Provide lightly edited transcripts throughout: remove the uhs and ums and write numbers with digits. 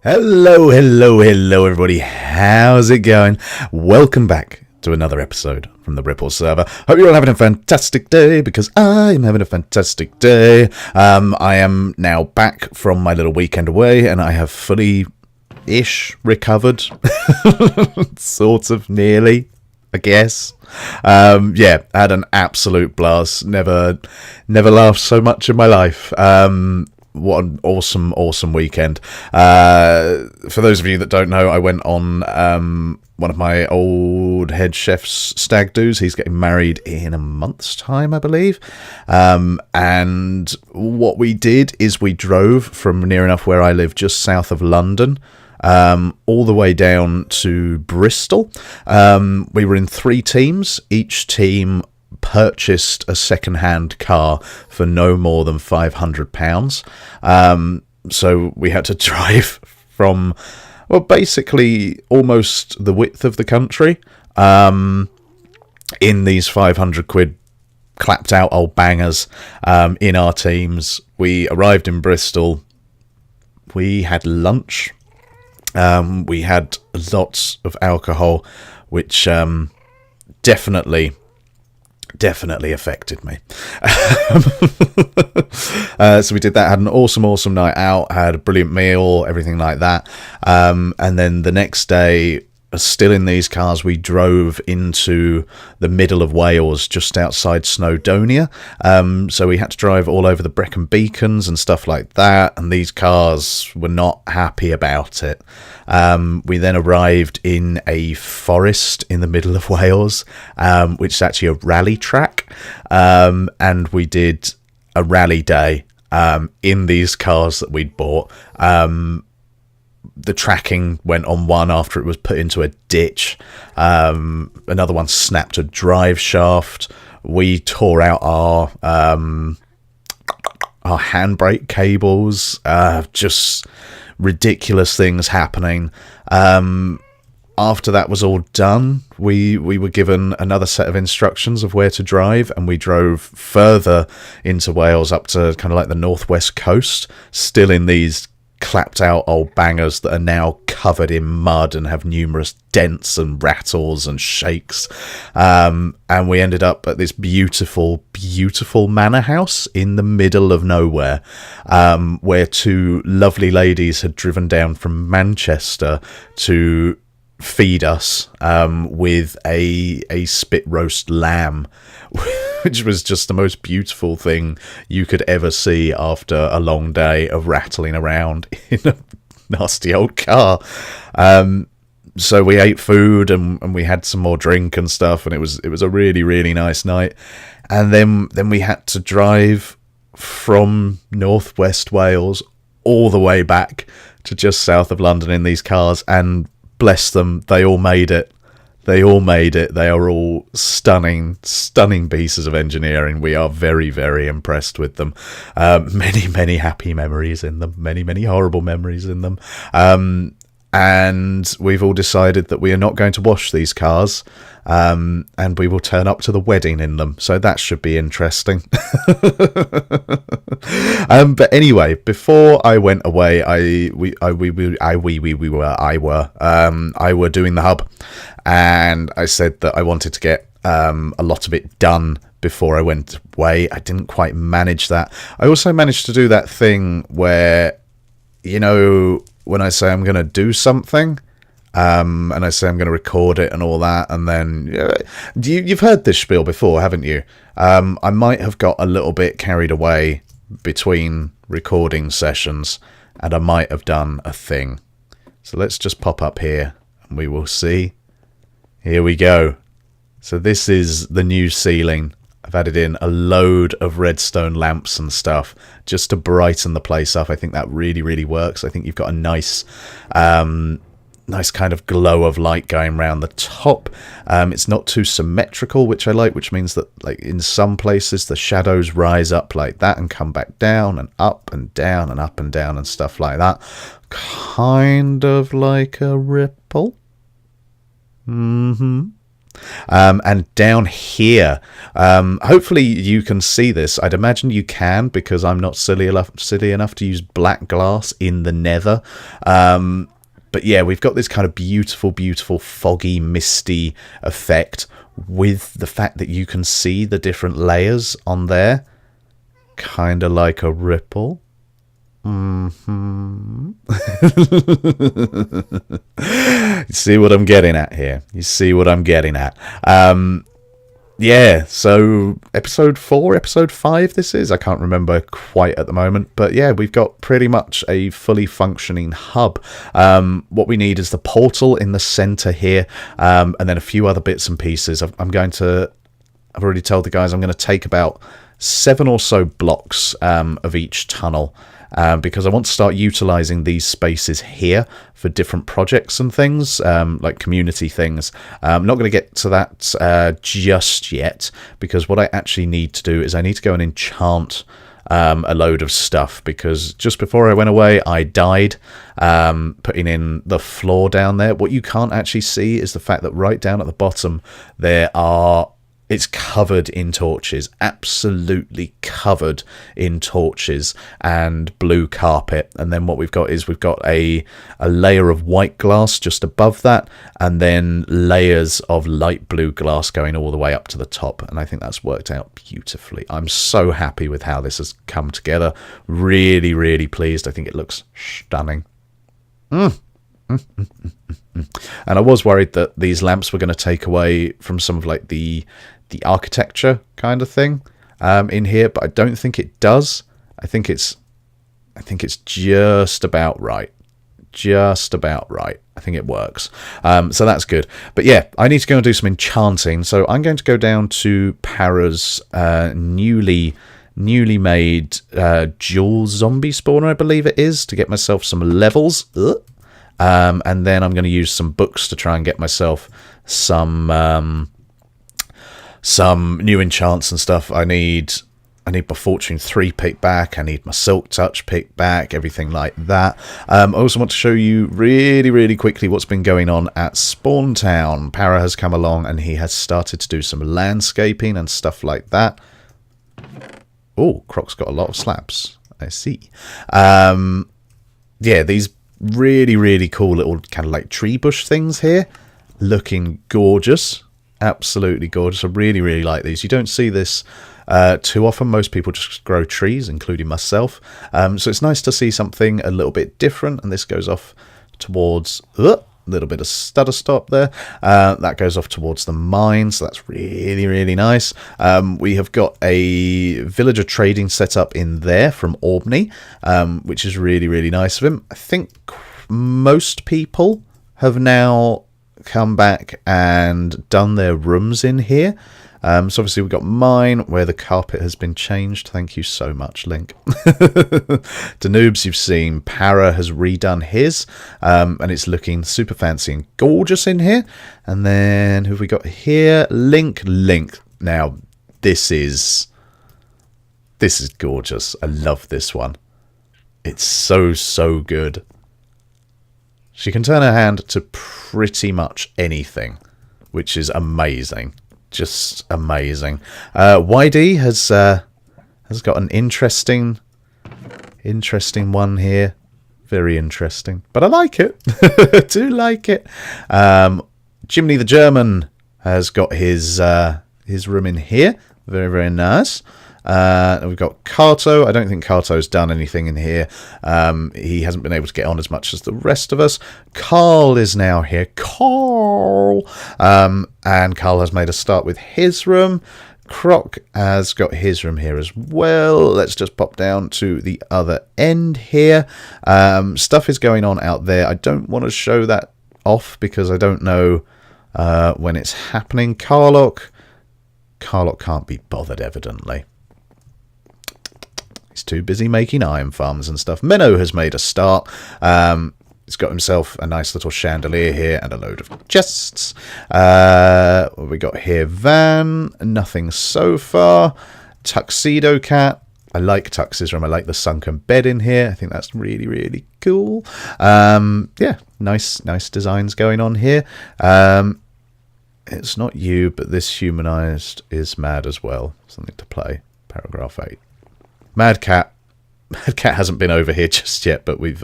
Hello, everybody. How's it going? Welcome back to another episode from the Ripple server. Hope you're all having a fantastic day, because I am having a fantastic day. I am now back from my little weekend away, and I have fully-ish recovered. Sort of, nearly, I guess. I had an absolute blast. Never laughed so much in my life. What an awesome weekend. For those of you that don't know, I went on one of my old head chef's stag do's. He's getting married in a month's time, I believe. And what we did is we drove from near enough where I live, just south of London, all the way down to Bristol. We were in 3 teams. Each team purchased a second-hand car for no more than £500. So we had to drive from, well, basically almost the width of the country in these 500 quid clapped out old bangers in our teams. We arrived in Bristol. We had lunch. We had lots of alcohol, which definitely affected me. So we did that, had an awesome night out, had a brilliant meal, everything like that. And then the next day, still in these cars, we drove into the middle of Wales, just outside Snowdonia. So we had to drive all over the Brecon Beacons and stuff like that, and these cars were not happy about it. We then arrived in a forest in the middle of Wales, which is actually a rally track, and we did a rally day in these cars that we'd bought. The tracking went on one after it was put into a ditch. Another one snapped a drive shaft. We tore out our handbrake cables. Just ridiculous things happening. After that was all done, we were given another set of instructions of where to drive, and we drove further into Wales up to kind of like the northwest coast, still in these clapped out old bangers that are now covered in mud and have numerous dents and rattles and shakes. And we ended up at this beautiful manor house in the middle of nowhere, where 2 lovely ladies had driven down from Manchester to feed us with a spit roast lamb, which was just the most beautiful thing you could ever see after a long day of rattling around in a nasty old car. So we ate food and we had some more drink and stuff, and it was a really nice night. And then we had to drive from northwest Wales all the way back to just south of London in these cars, and bless them, they all made it. They are all stunning pieces of engineering. We are very impressed with them. Many happy memories in them. Many horrible memories in them. And we've all decided that we are not going to wash these cars, and we will turn up to the wedding in them. So that should be interesting. But anyway, before I went away, I were doing the hub, and I said that I wanted to get a lot of it done before I went away. I didn't quite manage that. I also managed to do that thing where, you know, when I say I'm going to do something, and I say I'm going to record it and all that, and then you've heard this spiel before, haven't you? I might have got a little bit carried away between recording sessions, and I might have done a thing. So let's just pop up here and we will see. Here we go. So this is the new ceiling. I've added in a load of redstone lamps and stuff just to brighten the place up. I think that really works. I think you've got a nice kind of glow of light going around the top. It's not too symmetrical, which I like, which means that, like, in some places the shadows rise up like that and come back down and up and down and up and down and stuff like that. Kind of like a ripple. And down here, hopefully you can see this. I'd imagine you can, because I'm not silly enough to use black glass in the nether. But yeah, we've got this kind of beautiful, foggy, misty effect with the fact that you can see the different layers on there. Kind of like a ripple. You see what I'm getting at here? You see what I'm getting at? Yeah, so episode 4, episode 5 this is. I can't remember quite at the moment. But yeah, we've got pretty much a fully functioning hub. What we need is the portal in the center here, and then a few other bits and pieces. I've already told the guys I'm going to take about 7 or so blocks of each tunnel. Because I want to start utilizing these spaces here for different projects and things, like community things. I'm not going to get to that just yet, because what I actually need to do is I need to go and enchant a load of stuff, because just before I went away, I died putting in the floor down there. What you can't actually see is the fact that right down at the bottom it's covered in torches, absolutely covered in torches and blue carpet. And then what we've got is a layer of white glass just above that, and then layers of light blue glass going all the way up to the top. And I think that's worked out beautifully. I'm so happy with how this has come together. Really, really pleased. I think it looks stunning. And I was worried that these lamps were going to take away from some of like the architecture kind of thing in here, but I don't think it does. I think it's just about right. Just about right. I think it works. So that's good. But yeah, I need to go and do some enchanting. So I'm going to go down to Para's newly made dual zombie spawner, I believe it is, to get myself some levels. And then I'm going to use some books to try and get myself some new enchants and stuff. I need my Fortune 3 pick back. I need my Silk Touch pick back, everything like that. I also want to show you really, really quickly what's been going on at Spawn Town. Para has come along and he has started to do some landscaping and stuff like that. Oh, Croc's got a lot of slabs. I see. Yeah, these really, really cool little kind of like tree bush things here. Looking gorgeous. Absolutely gorgeous. I really, really like these. You don't see this too often. Most people just grow trees, including myself. So it's nice to see something a little bit different. And this goes off towards a little bit of stutter stop there. That goes off towards the mine. So that's really, really nice. We have got a villager trading set up in there from Albany, which is really, really nice of him. I think most people have now come back and done their rooms in here. So obviously we've got mine where the carpet has been changed. Thank you so much, Link. Danoobs, you've seen Para has redone his, and it's looking super fancy and gorgeous in here. And then who have we got here? Link. Now this is gorgeous. I love this one. It's so good. She can turn her hand to pretty much anything, which is amazing. Just amazing. YD has got an interesting one here. Very interesting. But I like it. I do like it. Jimny the German has got his room in here. Very, very nice. We've got Kato. I don't think Kato's done anything in here. He hasn't been able to get on as much as the rest of us. Carl is now here. Carl! And Carl has made a start with his room. Croc has got his room here as well. Let's just pop down to the other end here. Stuff is going on out there. I don't want to show that off because I don't know when it's happening. Carlock can't be bothered, evidently. He's too busy making iron farms and stuff. Menno has made a start. He's got himself a nice little chandelier here and a load of chests. What we got here? Van. Nothing so far. Tuxedo Cat. I like Tux's room. I like the sunken bed in here. I think that's really, really cool. Yeah, nice designs going on here. It's not you, but this humanized is mad as well. Something to play. Paragraph 8. Mad Cat. Mad Cat hasn't been over here just yet, but we've...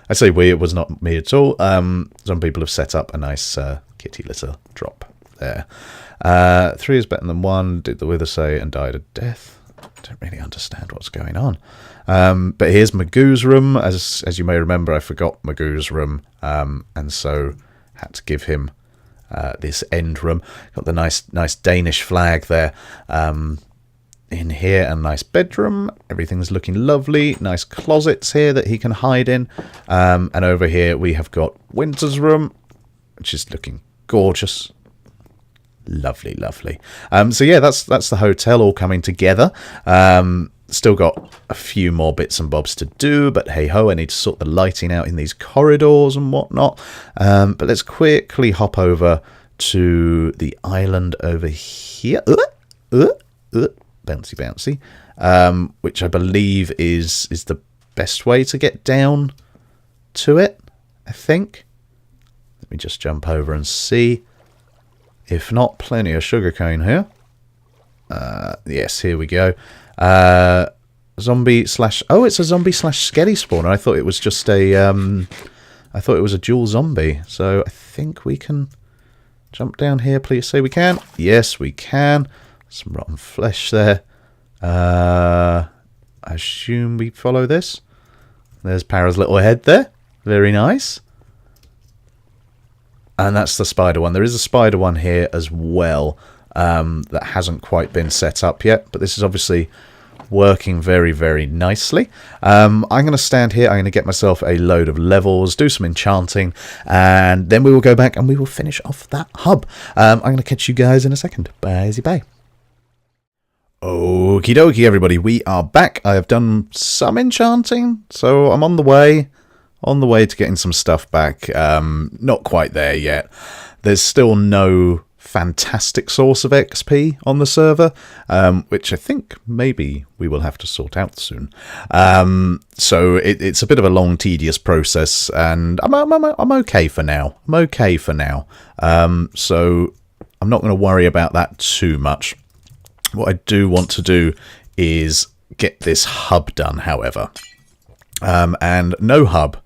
I say we, it was not me at all. Some people have set up a nice kitty litter drop there. 3 is better than 1, did the Wither say, and died a death. I don't really understand what's going on. But here's Magoo's room. As you may remember, I forgot Magoo's room, and so had to give him this end room. Got the nice Danish flag there. In here, a nice bedroom. Everything's looking lovely. Nice closets here that he can hide in. And over here we have got Winter's room, which is looking gorgeous. Lovely, lovely. So yeah, that's the hotel all coming together. Still got a few more bits and bobs to do, but hey ho, I need to sort the lighting out in these corridors and whatnot. But let's quickly hop over to the island over here. Bouncy, which I believe is the best way to get down to it, I think. Let me just jump over and see. If not, plenty of sugarcane here. Yes, here we go. Zombie slash... Oh, it's a zombie slash skelly spawner. I thought it was just a... I thought it was a dual zombie. So I think we can jump down here. Please say we can. Yes, we can. Some rotten flesh there. I assume we follow this. There's Para's little head there. Very nice. And that's the spider one. There is a spider one here as well that hasn't quite been set up yet. But this is obviously working very, very nicely. I'm going to stand here. I'm going to get myself a load of levels, do some enchanting, and then we will go back and we will finish off that hub. I'm going to catch you guys in a second. Bye. Okie dokie, everybody. We are back. I have done some enchanting, so I'm on the way. On the way to getting some stuff back. Not quite there yet. There's still no fantastic source of XP on the server, which I think maybe we will have to sort out soon. So it's a bit of a long, tedious process, and I'm okay for now. So I'm not going to worry about that too much. What I do want to do is get this hub done, however. And no hub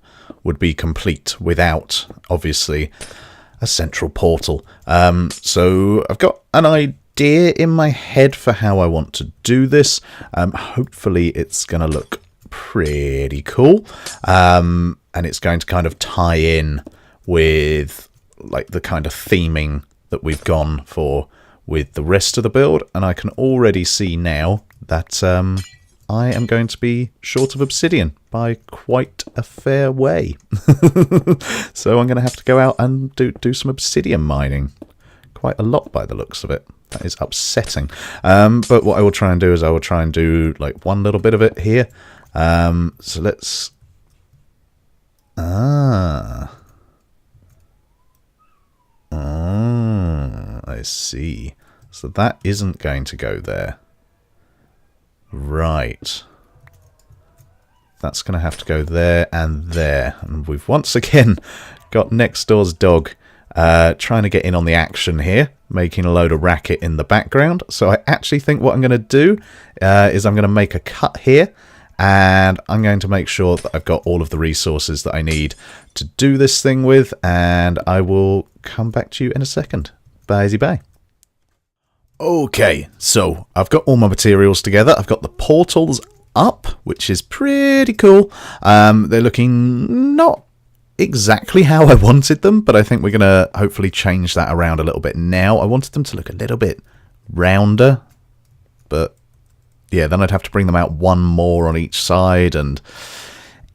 would be complete without, obviously, a central portal. So I've got an idea in my head for how I want to do this. Hopefully it's going to look pretty cool. And it's going to kind of tie in with like the kind of theming that we've gone for with the rest of the build. And I can already see now that I am going to be short of obsidian by quite a fair way. So I'm going to have to go out and do some obsidian mining. Quite a lot by the looks of it. That is upsetting. But what I will try and do is I will try and do like one little bit of it here. So let's... I see. So that isn't going to go there. Right. That's going to have to go there and there. And we've once again got next door's dog trying to get in on the action here, making a load of racket in the background. So I actually think what I'm going to do is I'm going to make a cut here, and I'm going to make sure that I've got all of the resources that I need to do this thing with, and I will come back to you in a second. Bye. Okay, so I've got all my materials together. I've got the portals up, which is pretty cool. They're looking not exactly how I wanted them, but I think we're going to hopefully change that around a little bit now. I wanted them to look a little bit rounder, but yeah, then I'd have to bring them out one more on each side, and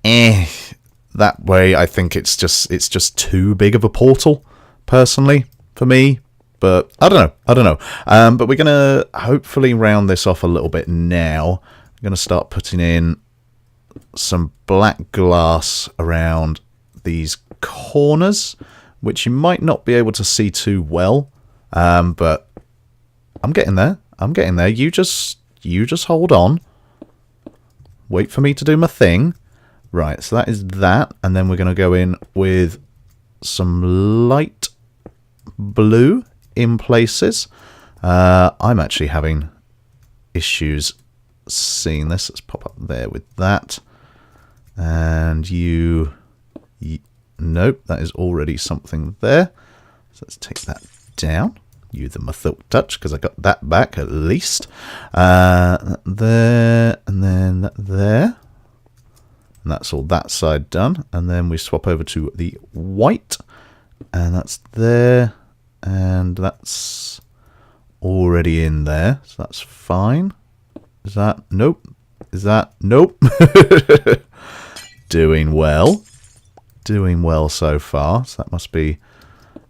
that way I think it's just too big of a portal, personally, for me. But I don't know. But we're going to hopefully round this off a little bit now. I'm going to start putting in some black glass around these corners, which you might not be able to see too well. But I'm getting there. You just hold on. Wait for me to do my thing. Right, so that is that. And then we're going to go in with some light blue in places. I'm actually having issues seeing this. Let's pop up there with that. And nope, that is already something there. So let's take that down. Use the Mythic Touch, because I got that back at least. There, and then that there. And that's all that side done. And then we swap over to the white. And that's there. And that's already in there. So that's fine. Is that? Nope. Is that? Nope. Doing well. Doing well so far. So that must be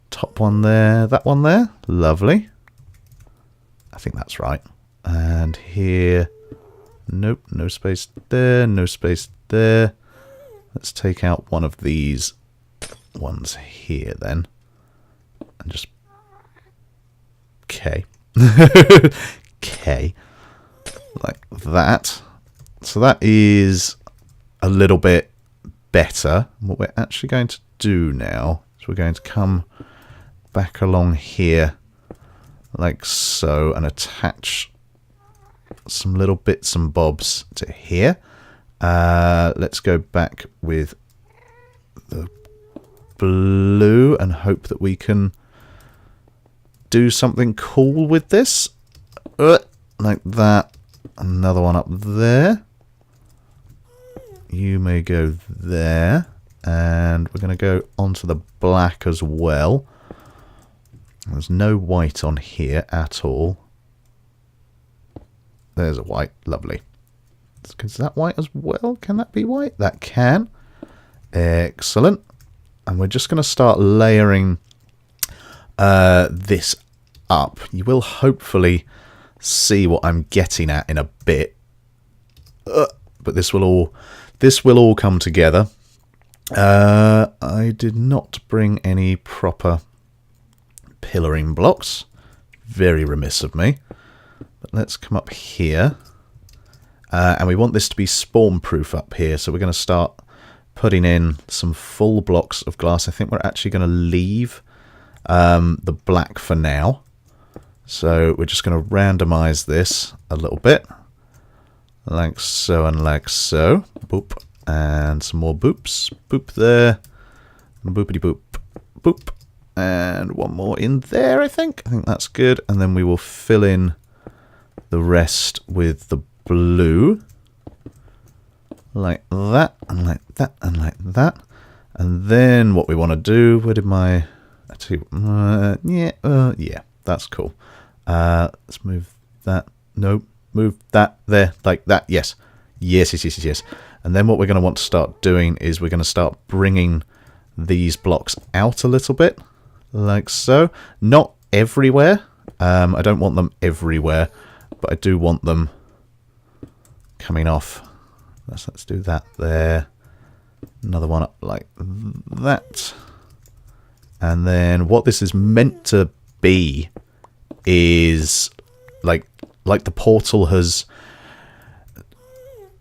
top one there. That one there. Lovely. I think that's right. And here. Nope. No space there. No space there. Let's take out one of these ones here then. And just... K. K. Like that. So that is a little bit better. What we're actually going to do now is we're going to come back along here like so and attach some little bits and bobs to here. Let's go back with the blue and hope that we can do something cool with this. Like that. Another one up there. You may go there. And we're going to go onto the black as well. There's no white on here at all. There's a white. Lovely. Is that white as well? Can that be white? That can. Excellent. And we're just going to start layering this up. You will hopefully see what I'm getting at in a bit. But this will all come together. I did not bring any proper pillaring blocks. Very remiss of me. But let's come up here. And we want this to be spawn proof up here. So we're going to start putting in some full blocks of glass. I think we're actually going to leave the black for now. So we're just going to randomize this a little bit. Like so and like so. Boop. And some more boops. Boop there. Boopity boop. Boop. And one more in there, I think. I think that's good. And then we will fill in the rest with the blue. Like that. And like that. And like that. And then what we want to do... Where did my... yeah, that's cool. Let's move that. Nope. Move that there. Like that. Yes. Yes, yes, yes, yes, yes. And then what we're going to want to start doing is we're going to start bringing these blocks out a little bit. Like so. Not everywhere. I don't want them everywhere. But I do want them coming off. Let's do that there. Another one up like that. And then what this is meant to be is like the portal has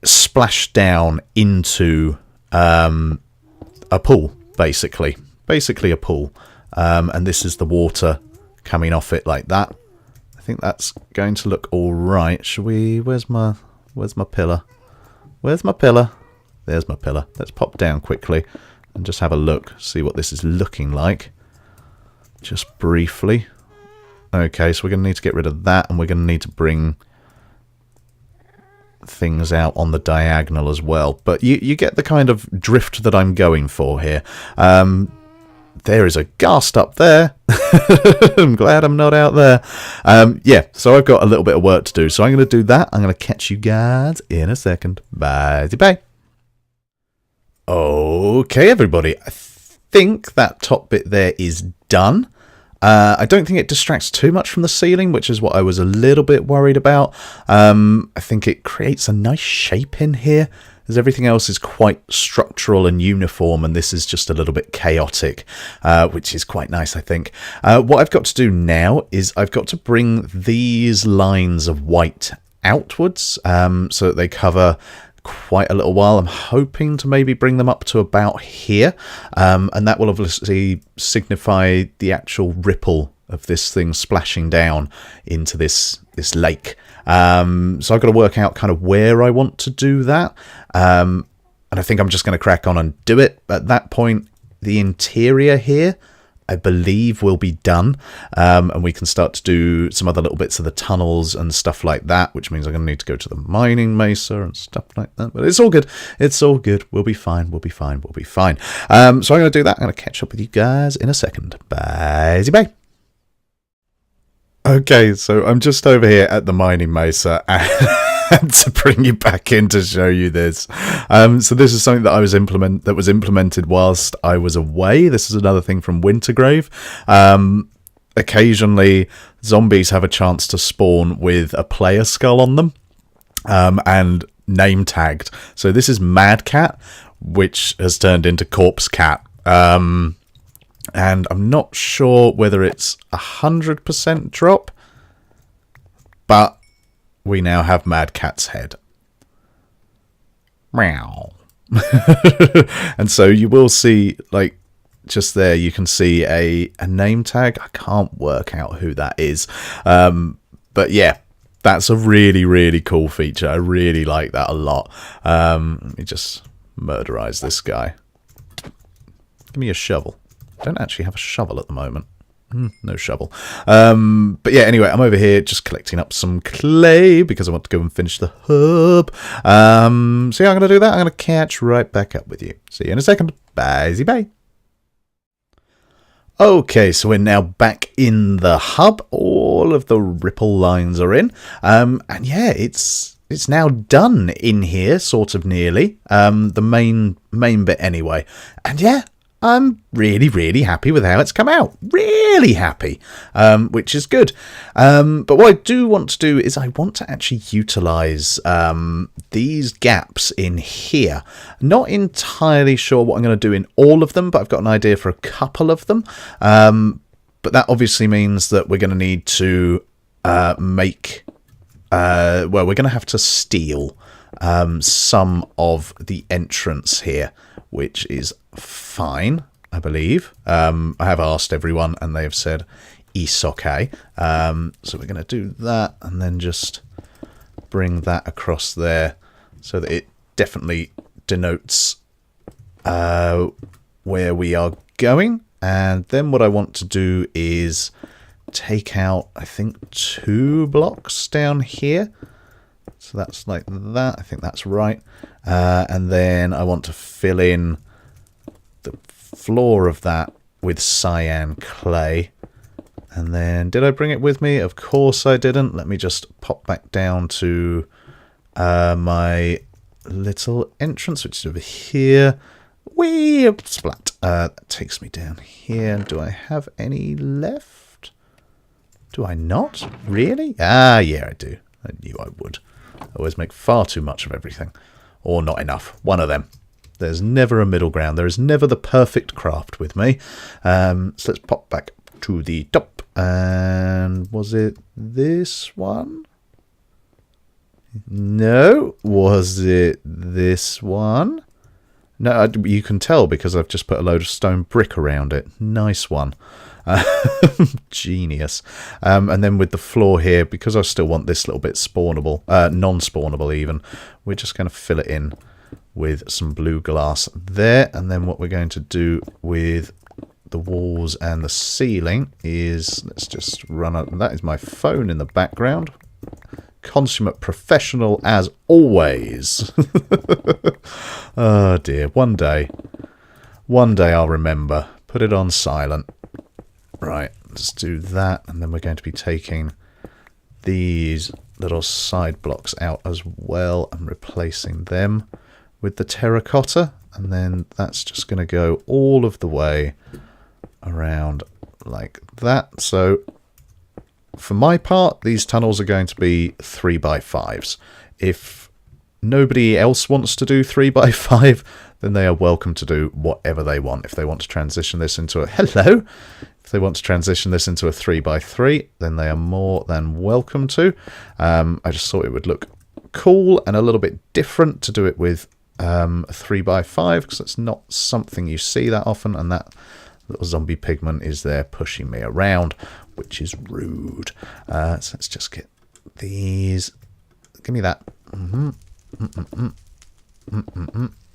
splashed down into a pool, basically. Basically a pool. And this is the water coming off it like that. I think that's going to look all right. Should we... Where's my pillar? Where's my pillar? There's my pillar. Let's pop down quickly and just have a look. See what this is looking like. Just briefly. Okay, so we're going to need to get rid of that. And we're going to need to bring things out on the diagonal as well. But you get the kind of drift that I'm going for here. There is a ghast up there. I'm glad I'm not out there. Yeah, so I've got a little bit of work to do. So I'm going to do that. I'm going to catch you guys in a second. Bye. Okay, everybody. I think that top bit there is done. I don't think it distracts too much from the ceiling, which is what I was a little bit worried about. I think it creates a nice shape in here, as everything else is quite structural and uniform, and this is just a little bit chaotic, which is quite nice, I think. What I've got to do now is I've got to bring these lines of white outwards, so that they cover quite a little while. I'm hoping to maybe bring them up to about here, and that will obviously signify the actual ripple of this thing splashing down into this lake. So I've got to work out kind of where I want to do that, and I think I'm just going to crack on and do it. At that point, the interior here, I believe, will be done, and we can start to do some other little bits of the tunnels and stuff like that, which means I'm going to need to go to the mining mesa and stuff like that. But it's all good. It's all good. We'll be fine. We'll be fine. We'll be fine. So I'm going to do that. I'm going to catch up with you guys in a second. Bye. Okay, so I'm just over here at the mining mesa and to bring you back in to show you this. So this is something that was implemented whilst I was away. This is another thing from Wintergrave. Occasionally, zombies have a chance to spawn with a player skull on them, and name tagged. So this is Mad Cat, which has turned into Corpse Cat. And I'm not sure whether it's 100% drop, but we now have Mad Cat's head. Meow. And so you will see, like, just there, you can see a name tag. I can't work out who that is. But yeah, that's a really, really cool feature. I really like that a lot. Let me just murderize this guy. Give me a shovel. I don't actually have a shovel at the moment. No shovel. But yeah, anyway, I'm over here just collecting up some clay because I want to go and finish the hub. So yeah, I'm going to do that. I'm going to catch right back up with you. See you in a second. Bye. Okay, so we're now back in the hub. All of the ripple lines are in. And yeah, it's now done in here, sort of nearly. The main bit anyway. And yeah, I'm really, really happy with how it's come out. Really happy, which is good. But what I do want to do is I want to actually utilise these gaps in here. Not entirely sure what I'm going to do in all of them, but I've got an idea for a couple of them. But that obviously means that we're going to need to make... we're going to have to steal some of the entrance here, which is fine, I believe. I have asked everyone and they have said it's okay. So we're going to do that and then just bring that across there so that it definitely denotes where we are going. And then what I want to do is take out, I think, 2 blocks down here. So that's like that. I think that's right. And then I want to fill in the floor of that with cyan clay. And then, did I bring it with me? Of course I didn't. Let me just pop back down to my little entrance, which is over here. Whee! Splat. That takes me down here. Do I have any left? Do I not? Really? Ah, yeah, I do. I knew I would. I always make far too much of everything. Or not enough. One of them. There's never a middle ground. There is never the perfect craft with me. So let's pop back to the top. And was it this one? No. Was it this one? No, you can tell because I've just put a load of stone brick around it. Nice one. Genius. And then with the floor here, because I still want this little bit spawnable, non-spawnable even, we're just going to fill it in with some blue glass there. And then what we're going to do with the walls and the ceiling is, let's just run up. That is my phone in the background. Consummate professional as always. Oh dear. One day I'll remember. Put it on silent. Right, let's do that. And then we're going to be taking these little side blocks out as well and replacing them with the terracotta. And then that's just going to go all of the way around like that. So for my part, these tunnels are going to be 3x5s. If nobody else wants to do 3x5, then they are welcome to do whatever they want. If they want to transition this into a... Hello! If they want to transition this into a 3x3, then they are more than welcome to. I just thought it would look cool and a little bit different to do it with a 3x5, because it's not something you see that often, and that little zombie pigman is there pushing me around, which is rude. So let's just get these. Give me that.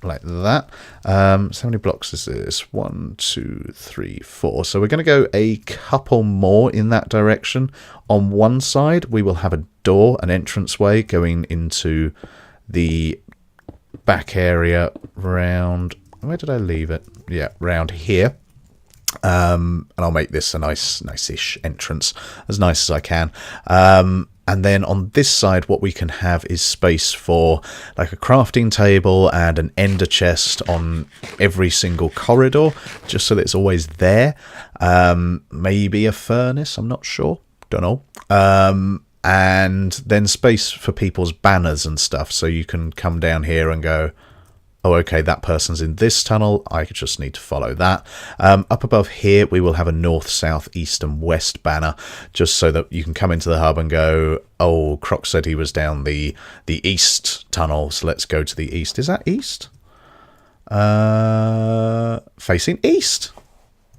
Like that. So how many blocks is this? 1, 2, 3, 4. So we're going to go a couple more in that direction. On one side, we will have a door, an entranceway going into the back area round. Where did I leave it? Yeah, round here. And I'll make this a nice-ish entrance, as nice as I can. And then on this side, what we can have is space for like a crafting table and an ender chest on every single corridor, just so that it's always there. Maybe a furnace, I'm not sure. Don't know. And then space for people's banners and stuff, so you can come down here and go, oh, okay, that person's in this tunnel. I just need to follow that. Up above here, we will have a north, south, east, and west banner, just so that you can come into the hub and go, oh, Croc said he was down the east tunnel, so let's go to the east. Is that east? Facing east.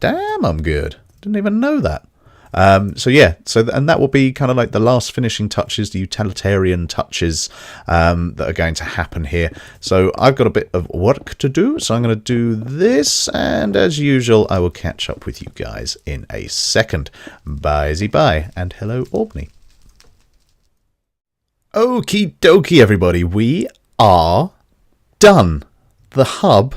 Damn, I'm good. Didn't even know that. So yeah, and that will be kind of like the last finishing touches, the utilitarian touches that are going to happen here. So I've got a bit of work to do, so I'm going to do this, and as usual, I will catch up with you guys in a second. Bye, and hello, Albany. Okie dokie, everybody, we are done. The hub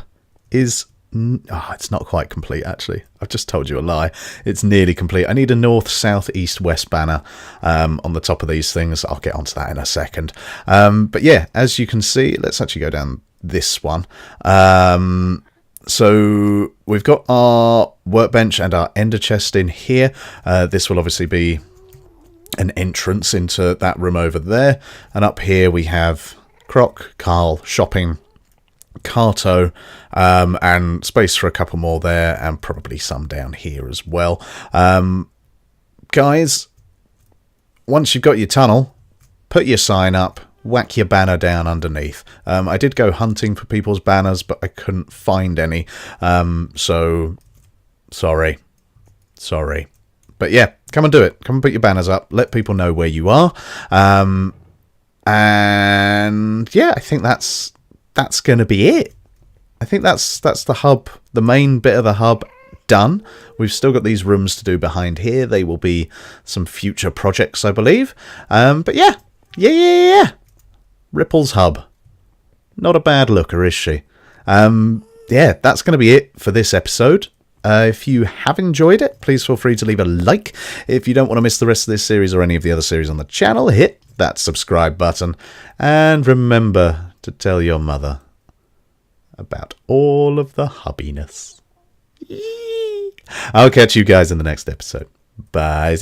is... Oh, it's not quite complete, actually. I've just told you a lie. It's nearly complete. I need a north, south, east, west banner on the top of these things. I'll get onto that in a second. But yeah, as you can see, let's actually go down this one. So we've got our workbench and our ender chest in here. This will obviously be an entrance into that room over there. And up here we have Croc, Carl, shopping, Carto, and space for a couple more there, and probably some down here as well. Guys, once you've got your tunnel, put your sign up, whack your banner down underneath. I did go hunting for people's banners, but I couldn't find any, so sorry. But yeah, come and do it. Come and put your banners up, let people know where you are. And yeah, I think that's going to be it. I think that's the hub, the main bit of the hub done. We've still got these rooms to do behind here. They will be some future projects, I believe. But yeah. Ripple's hub. Not a bad looker, is she? Yeah, that's going to be it for this episode. If you have enjoyed it, please feel free to leave a like. If you don't want to miss the rest of this series or any of the other series on the channel, hit that subscribe button. And remember to tell your mother about all of the hubbiness. I'll catch you guys in the next episode. Bye.